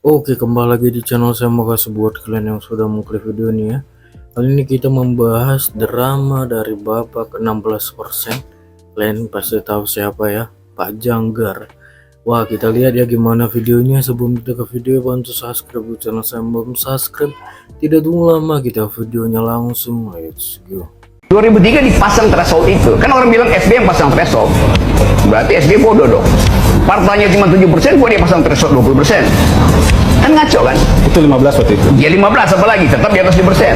Oke, kembali lagi di channel saya. Makasih buat kalian yang sudah mengklik video ini ya. Kali ini kita membahas drama dari babak 16%. Kalian pasti tahu siapa ya, Pak Janggar. Wah, kita lihat ya gimana videonya. Sebelum kita ke video, bantu subscribe channel saya. Belum subscribe, tidak tunggu lama, kita videonya langsung. Let's go. 2003 dipasang threshold itu, kan orang bilang SB yang pasang threshold, berarti SB bodoh dong. Partainya cuma 7%, gua dia pasang threshold 20%, kan ngaco kan? Itu 15 waktu itu. Ya 15 apalagi, tetap di atas 7%.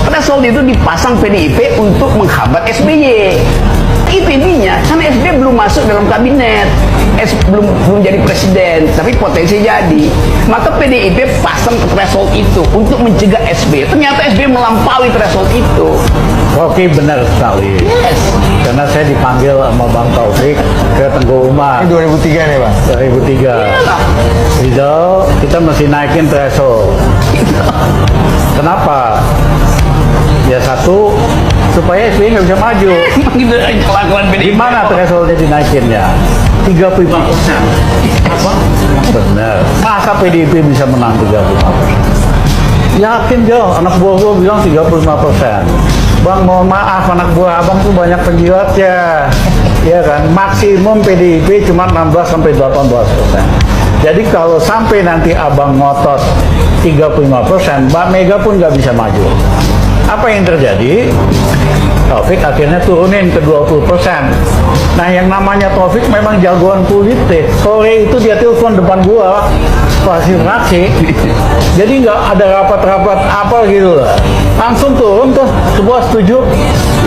Threshold itu dipasang PDIP untuk menghambat SBY. Itu intinya, karena SBY belum masuk dalam kabinet, belum jadi presiden, tapi potensi jadi. Maka PDIP pasang threshold itu untuk mencegah SBY. Ternyata SBY melampaui threshold itu. Oke, benar sekali. Yes. Karena saya dipanggil sama Bang Taufik ke Tengku Umar. Ini 2003 nih Bang? 2003. Rizal, kita mesti naikin threshold. Kenapa? Ya satu, supaya SBY nggak bisa maju. Gitu kelakuan PDIP. Gimana thresholdnya dinaikinnya? 35%. Apa? Benar. Masa PDIP bisa menang 35%? Yakin Jo, anak buah gua bilang 35%. Bang, mohon maaf, anak buah abang tuh banyak penjiwatnya. Ya kan, maksimum PDIP cuma 16-18%. Jadi kalau sampai nanti abang ngotot 35%, Mbak Mega pun nggak bisa maju. Apa yang terjadi? Taufik akhirnya turunin ke 20%. Nah, yang namanya Taufik memang jagoan politik. Sore itu dia telepon depan gua, pasti reaksi. Jadi nggak ada rapat-rapat apa gitu lah. Langsung turun tuh, semua setuju.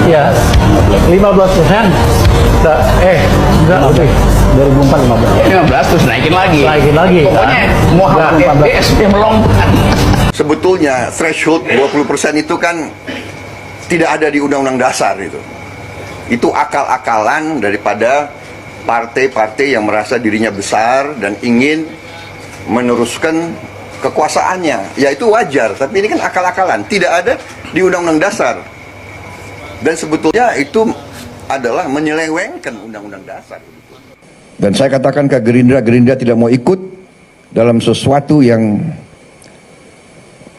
Ya, 15%. Enggak, lebih. 15 terus naikin lagi. Naikin lagi. Pokoknya Muhammad SB melompat. Sebetulnya threshold 20% itu kan tidak ada di Undang-Undang Dasar itu. Itu akal-akalan daripada partai-partai yang merasa dirinya besar dan ingin meneruskan kekuasaannya. Ya itu wajar, tapi ini kan akal-akalan. Tidak ada di Undang-Undang Dasar. Dan sebetulnya itu adalah menyelewengkan Undang-Undang Dasar. Dan saya katakan ke Gerindra, Gerindra tidak mau ikut dalam sesuatu yang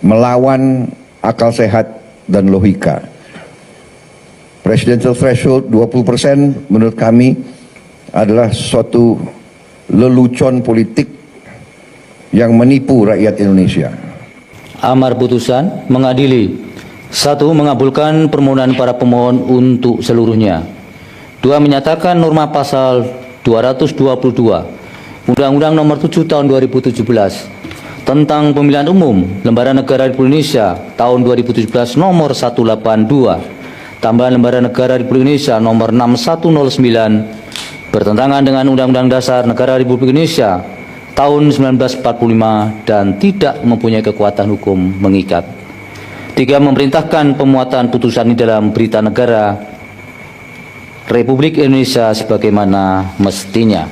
melawan akal sehat dan logika. Presidential threshold 20% menurut kami adalah suatu lelucon politik yang menipu rakyat Indonesia. Amar putusan mengadili: 1. Mengabulkan permohonan para pemohon untuk seluruhnya. 2. Menyatakan norma pasal 222 Undang-Undang Nomor 7 Tahun 2017 tentang Pemilihan Umum Lembaran Negara Republik Indonesia tahun 2017 nomor 182 tambahan Lembaran Negara Republik Indonesia nomor 6109 bertentangan dengan Undang-Undang Dasar Negara Republik Indonesia tahun 1945 dan tidak mempunyai kekuatan hukum mengikat. 3. Memerintahkan pemuatan putusan ini dalam Berita Negara Republik Indonesia sebagaimana mestinya.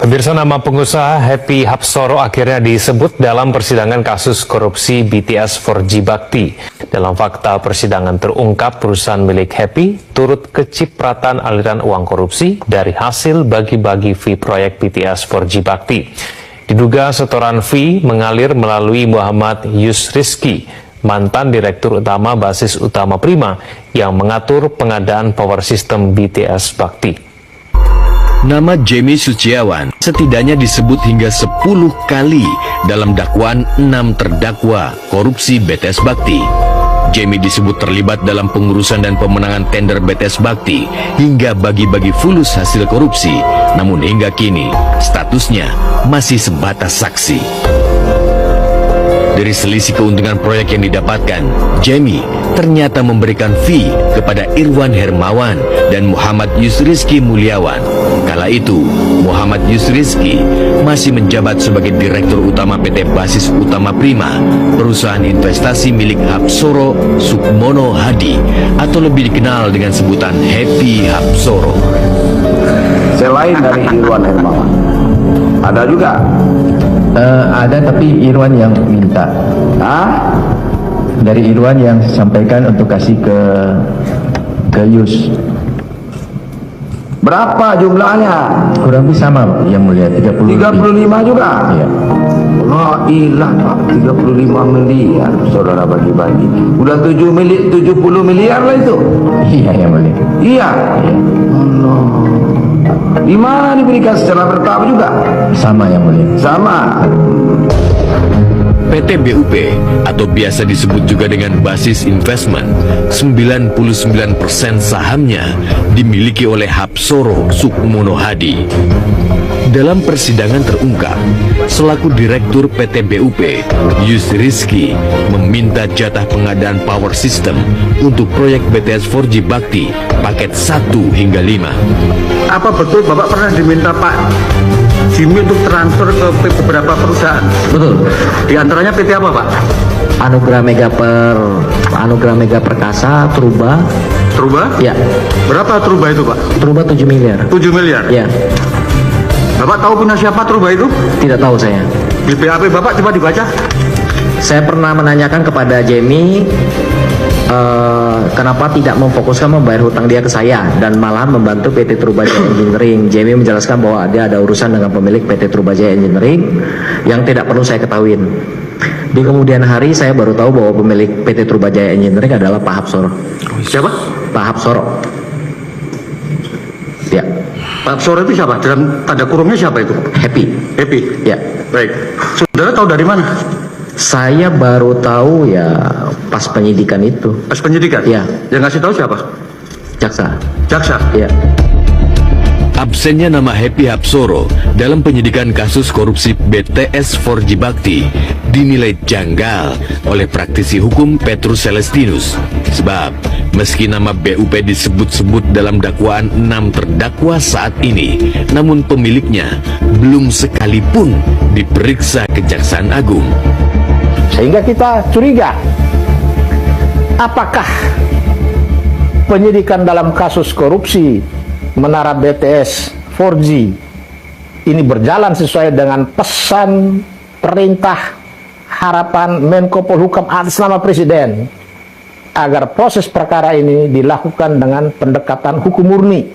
Pemirsa, nama pengusaha Happy Hapsoro akhirnya disebut dalam persidangan kasus korupsi BTS 4G Bakti. Dalam fakta persidangan terungkap perusahaan milik Happy turut kecipratan aliran uang korupsi dari hasil bagi-bagi fee proyek BTS 4G Bakti. Diduga setoran fee mengalir melalui Muhammad Yusrizki, mantan Direktur Utama Basis Utama Prima yang mengatur pengadaan power system BTS Bakti. Nama Jamie Suciawan setidaknya disebut hingga 10 kali dalam dakwaan 6 terdakwa korupsi BTS Bakti. Jamie disebut terlibat dalam pengurusan dan pemenangan tender BTS Bakti hingga bagi-bagi fulus hasil korupsi. Namun hingga kini statusnya masih sebatas saksi. Dari selisih keuntungan proyek yang didapatkan, Jamie ternyata memberikan fee kepada Irwan Hermawan dan Muhammad Yusrizki Mulyawan. Kala itu, Muhammad Yusrizki masih menjabat sebagai Direktur Utama PT Basis Utama Prima, perusahaan investasi milik Hapsoro Sukmono Hadi, atau lebih dikenal dengan sebutan Happy Hapsoro. Selain dari Irwan Hermawan, ada juga. Ada, tapi Irwan yang minta. Dari Irwan yang sampaikan untuk kasih ke Yus. Berapa jumlahnya? Kurang lebih sama Pak, yang mulia 30. 35 juga? Iya. Allah ilah Pak, 35 miliar saudara bagi-bagi. Udah 70 miliar lah itu. Iya yang mulia. Iya. Allah. Di mana diberikan secara bertahap juga? Sama yang mulia. Sama. PT BUP atau biasa disebut juga dengan basis investment, 99% sahamnya dimiliki oleh Hapsoro Sukmono Hadi. Dalam persidangan terungkap, selaku Direktur PT BUP, Yusriski meminta jatah pengadaan power system untuk proyek BTS 4G Bakti paket 1 hingga 5. Apa betul Bapak pernah diminta Pak Jimmy untuk transfer ke beberapa perusahaan? Betul. Di antaranya PT apa Pak? Anugerah Mega Perkasa, Truba. Truba? Ya. Berapa Truba itu Pak? Truba 7 miliar. 7 miliar? Ya. Bapak tahu punya siapa Truba itu? Tidak tahu saya. Di BAP Bapak coba dibaca. Saya pernah menanyakan kepada Jamie kenapa tidak memfokuskan membayar hutang dia ke saya dan malah membantu PT Trubajaya Engineering. Jamie menjelaskan bahwa dia ada urusan dengan pemilik PT Trubajaya Engineering yang tidak perlu saya ketahuin. Di kemudian hari saya baru tahu bahwa pemilik PT Trubajaya Engineering adalah Pak Hapsoro. Siapa? Pak Hapsoro. Ya. Pak Hapsoro itu siapa? Dalam tanda kurungnya siapa itu? Happy. Happy? Ya. Baik. Saudara tahu dari mana? Saya baru tahu ya pas penyidikan itu. Pas penyidikan? Ya. Yang ngasih tahu siapa? Jaksa. Jaksa? Ya. Absennya nama Happy Hapsoro dalam penyidikan kasus korupsi BTS 4G Bakti dinilai janggal oleh praktisi hukum Petrus Celestinus. Sebab meski nama BUP disebut-sebut dalam dakwaan 6 terdakwa saat ini, namun pemiliknya belum sekalipun diperiksa Kejaksaan Agung. Sehingga kita curiga, apakah penyidikan dalam kasus korupsi Menara BTS 4G ini berjalan sesuai dengan pesan, perintah, harapan Menko Polhukam atas nama Presiden agar proses perkara ini dilakukan dengan pendekatan hukum murni.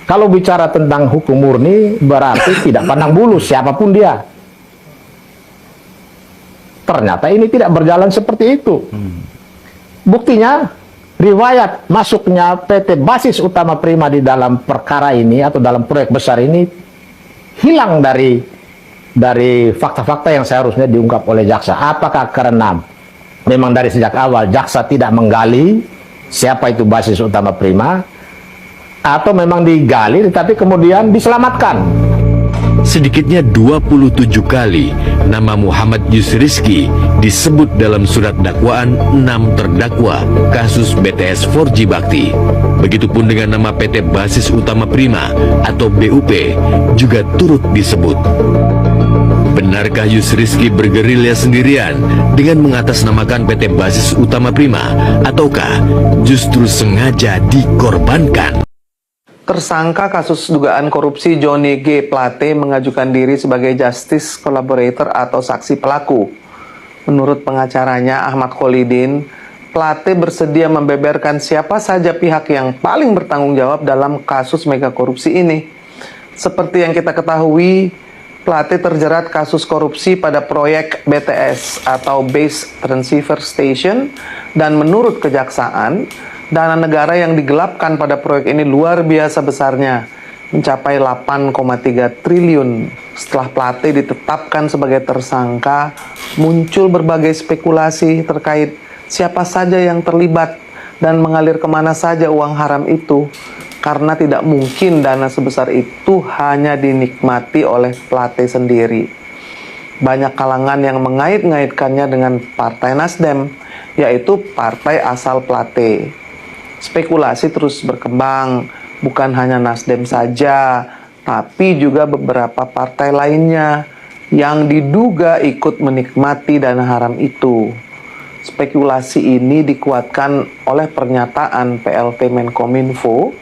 Kalau bicara tentang hukum murni berarti tidak pandang bulu siapapun dia. Ternyata ini tidak berjalan seperti itu. Buktinya, riwayat masuknya PT Basis Utama Prima di dalam perkara ini atau dalam proyek besar ini hilang dari fakta-fakta yang seharusnya diungkap oleh jaksa. Apakah karena memang dari sejak awal jaksa tidak menggali siapa itu Basis Utama Prima, atau memang digali tetapi kemudian diselamatkan? Sedikitnya 27 kali nama Muhammad Yusriski disebut dalam surat dakwaan 6 terdakwa kasus BTS 4G Bakti. Begitupun dengan nama PT Basis Utama Prima atau BUP juga turut disebut. Benarkah Yusriski bergerilya sendirian dengan mengatasnamakan PT Basis Utama Prima, ataukah justru sengaja dikorbankan? Tersangka kasus dugaan korupsi Johnny G. Plate mengajukan diri sebagai justice collaborator atau saksi pelaku. Menurut pengacaranya Ahmad Kholidin, Plate bersedia membeberkan siapa saja pihak yang paling bertanggung jawab dalam kasus mega korupsi ini. Seperti yang kita ketahui, Plate terjerat kasus korupsi pada proyek BTS atau Base Transceiver Station, dan menurut kejaksaan, dana negara yang digelapkan pada proyek ini luar biasa besarnya, mencapai 8,3 triliun. Setelah Plate ditetapkan sebagai tersangka, muncul berbagai spekulasi terkait siapa saja yang terlibat dan mengalir kemana saja uang haram itu, karena tidak mungkin dana sebesar itu hanya dinikmati oleh Plate sendiri. Banyak kalangan yang mengait-ngaitkannya dengan Partai Nasdem, yaitu partai asal Plate. Spekulasi terus berkembang, bukan hanya Nasdem saja, tapi juga beberapa partai lainnya yang diduga ikut menikmati dana haram itu. Spekulasi ini dikuatkan oleh pernyataan PLT Menkominfo,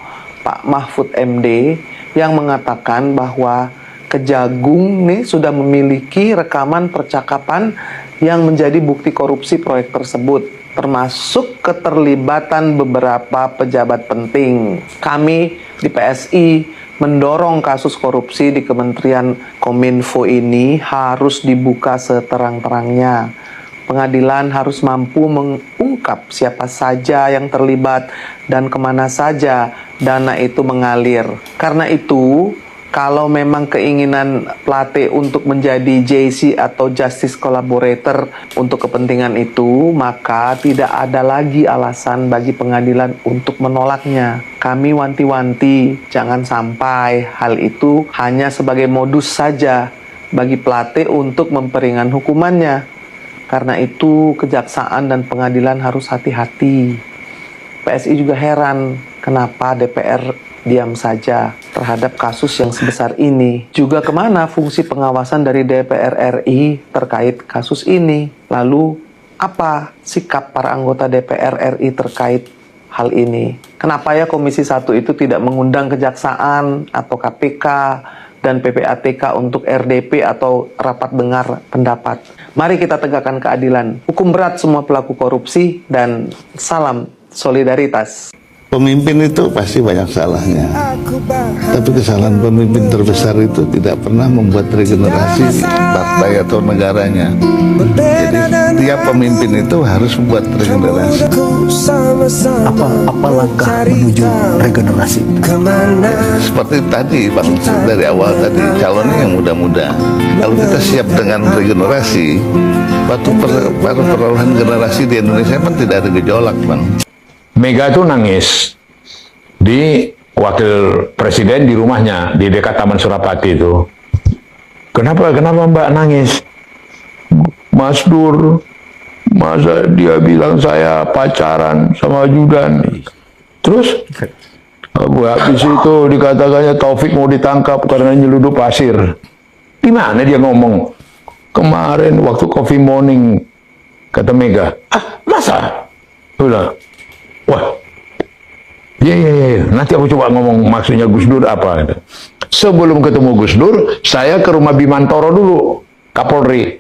Pak Mahfud MD, yang mengatakan bahwa Kejagung nih sudah memiliki rekaman percakapan yang menjadi bukti korupsi proyek tersebut. termasuk keterlibatan beberapa pejabat penting. Kami di PSI mendorong kasus korupsi di Kementerian Kominfo ini harus dibuka seterang-terangnya. Pengadilan harus mampu mengungkap siapa saja yang terlibat dan kemana saja dana itu mengalir. Karena itu, kalau memang keinginan Plate untuk menjadi JC atau Justice Collaborator untuk kepentingan itu, maka tidak ada lagi alasan bagi pengadilan untuk menolaknya. Kami wanti-wanti, jangan sampai hal itu hanya sebagai modus saja bagi Plate untuk memperingan hukumannya. Karena itu, kejaksaan dan pengadilan harus hati-hati. PSI juga heran kenapa DPR diam saja terhadap kasus yang sebesar ini. Juga kemana fungsi pengawasan dari DPR RI terkait kasus ini? Lalu, apa sikap para anggota DPR RI terkait hal ini? Kenapa ya Komisi 1 itu tidak mengundang kejaksaan atau KPK dan PPATK untuk RDP atau rapat dengar pendapat? Mari kita tegakkan keadilan, hukum berat semua pelaku korupsi, dan salam solidaritas. Pemimpin itu pasti banyak salahnya, tapi kesalahan pemimpin terbesar itu tidak pernah membuat regenerasi partai atau negaranya. Jadi tiap pemimpin itu harus membuat regenerasi. Apa langkah menuju regenerasi? Seperti tadi Bang, dari awal tadi calonnya yang muda-muda. Kalau kita siap dengan regenerasi, waktu perolehan generasi di Indonesia kan tidak ada gejolak, Bang. Mega itu nangis di wakil presiden di rumahnya di dekat Taman Surapati itu. Kenapa Mbak nangis? Mas Dur, masa dia bilang saya pacaran sama ajudan? Terus habis itu dikatakannya Taufik mau ditangkap karena nyelundup pasir. Di mana dia ngomong? Kemarin waktu coffee morning, kata Mega. Masa? Udah. Wah, iya, nanti aku coba ngomong maksudnya Gus Dur apa. Sebelum ketemu Gus Dur, saya ke rumah Bimantoro dulu, Kapolri.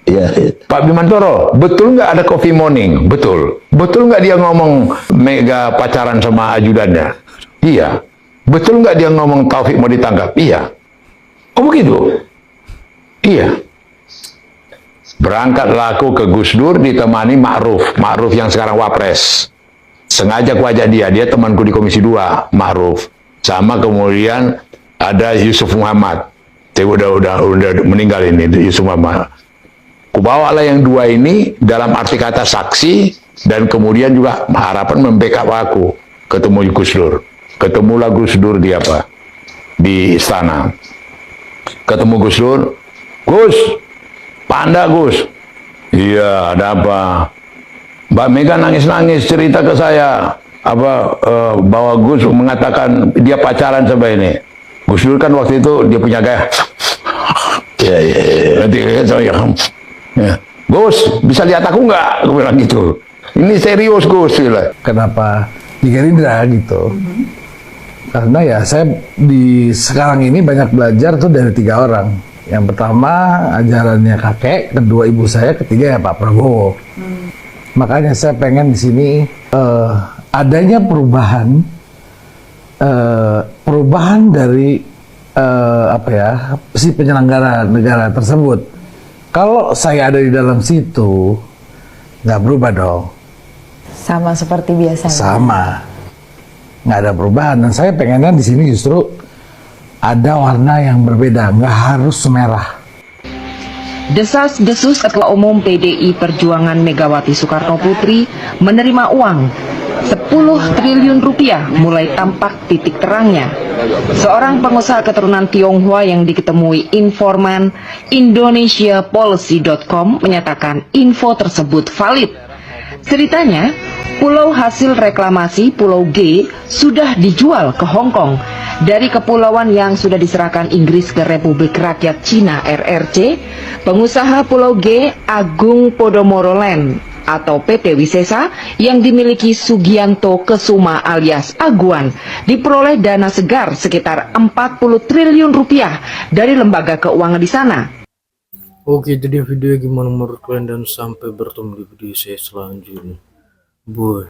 Iya. Pak Bimantoro, betul nggak ada coffee morning? Betul. Betul nggak dia ngomong Mega pacaran sama ajudannya? Iya. Betul nggak dia ngomong Taufik mau ditangkap? Iya. Oh begitu? Iya. Berangkatlah aku ke Gus Dur ditemani Ma'ruf yang sekarang Wapres. Sengaja aku ajak dia temanku di Komisi 2, Ma'ruf. Sama kemudian ada Yusuf Muhammad. Dia udah meninggal ini, Yusuf Muhammad. Kubawalah yang dua ini dalam arti kata saksi, dan kemudian juga harapan membackup aku. Ketemu Gus Dur. Ketemulah Gus Dur di istana. Ketemu Gus Dur. Gus, Panda Gus. Iya, ada apa? Mbak Mega nangis-nangis cerita ke saya bahwa Gus mengatakan dia pacaran sama ini. Gus Dur kan waktu itu dia punya gaya. Ya. Gus, bisa lihat aku nggak? Aku bilang gitu. Ini serius Gus. Kenapa di Gerindra gitu? Karena ya saya di sekarang ini banyak belajar tuh dari 3 orang. Yang pertama ajarannya kakek, kedua ibu saya, ketiga ya Pak Prabowo. Makanya saya pengen di sini adanya perubahan dari si penyelenggara negara tersebut. Kalau saya ada di dalam situ, nggak berubah dong. Sama seperti biasanya. Sama, nggak ada perubahan. Dan saya pengennya di sini justru ada warna yang berbeda, nggak harus merah. Desas-desus Ketua Umum PDI Perjuangan Megawati Soekarno Putri menerima uang 10 triliun rupiah mulai tampak titik terangnya. Seorang pengusaha keturunan Tionghoa yang diketemui informan indonesiapolicy.com menyatakan info tersebut valid. Ceritanya, pulau hasil reklamasi Pulau G sudah dijual ke Hong Kong. Dari kepulauan yang sudah diserahkan Inggris ke Republik Rakyat Cina RRC, pengusaha Pulau G Agung Podomoro Land atau PT Wisesa yang dimiliki Sugianto Kesuma alias Aguan diperoleh dana segar sekitar 40 triliun rupiah dari lembaga keuangan di sana. Oke, itu dia video, gimana menurut kalian, dan sampai bertemu di video saya selanjutnya. Boy.